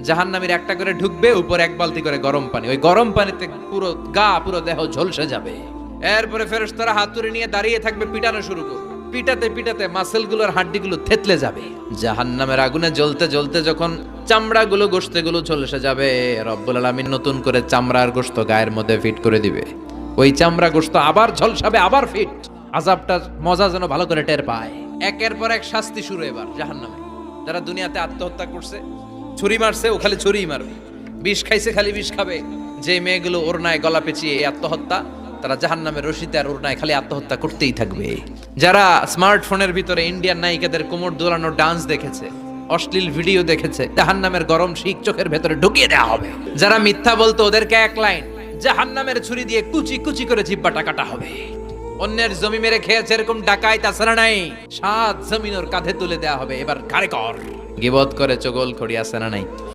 জাহান্নামীর একটা করে ঢুকবে, উপর এক বালতি করে গরম পানি, ওই গরম পানিতে পুরো গা পুরো দেহ ঝলসে যাবে। এরপরে ফেরেশতারা হাতুড়ি নিয়ে দাঁড়িয়ে থাকবে, পিটানো শুরু করবে। পিটাতে পিটাতে মাসেলগুলোর হাড্ডিগুলো থেতলে যাবে। জাহান্নামের আগুনে জ্বলতে জ্বলতে যখন চামড়াগুলো গোশতগুলো ঝলসে যাবে, রব্বুল আলামিন নতুন করে চামড়ার গোশত গায়ের মধ্যে ফিট করে দিবে। ওই চামড়া গোশত আবার ঝলসাবে, আবার ফিট। আযাবটার মজা যেন ভালো করে টের পায়। একের পর এক শাস্তি শুরু এবার জাহান্নামে। যারা দুনিয়াতে আত্মহত্যা করছে, ছুরি মারছে, ও খালি ছুরিই মারবে। বিষ খাইছে, খালি বিষ খাবে। যে মেয়েগুলো ওড়নায় গলা পেঁচিয়ে এই আত্মহত্যা, তারা জাহান্নামের রশিতে আর ওড়নায় খালি আত্মহত্যা করতেই থাকবে। যারা স্মার্টফোনের ভিতরে ইন্ডিয়ান নায়িকাদের কোমর দোলানো ডান্স দেখেছে, অশ্লীল ভিডিও দেখেছে, জাহান্নামের গরম শিক চোখের ভেতরে ঢুকিয়ে দেওয়া হবে। যারা মিথ্যা বলতো, ওদেরকে এক লাইন জাহান্নামের ছুরি দিয়ে কুচি কুচি করে জিহ্বাটা কাটা হবে। অন্যের জমি মেরে খেয়েছে এরকম ডাকাই তাছাড়া নাই, 7 জমিন ওর কাঁধে তুলে দেওয়া হবে। এবার ঘাড়ে কর। গিবত করে চগল খড়ি আছে না নাই?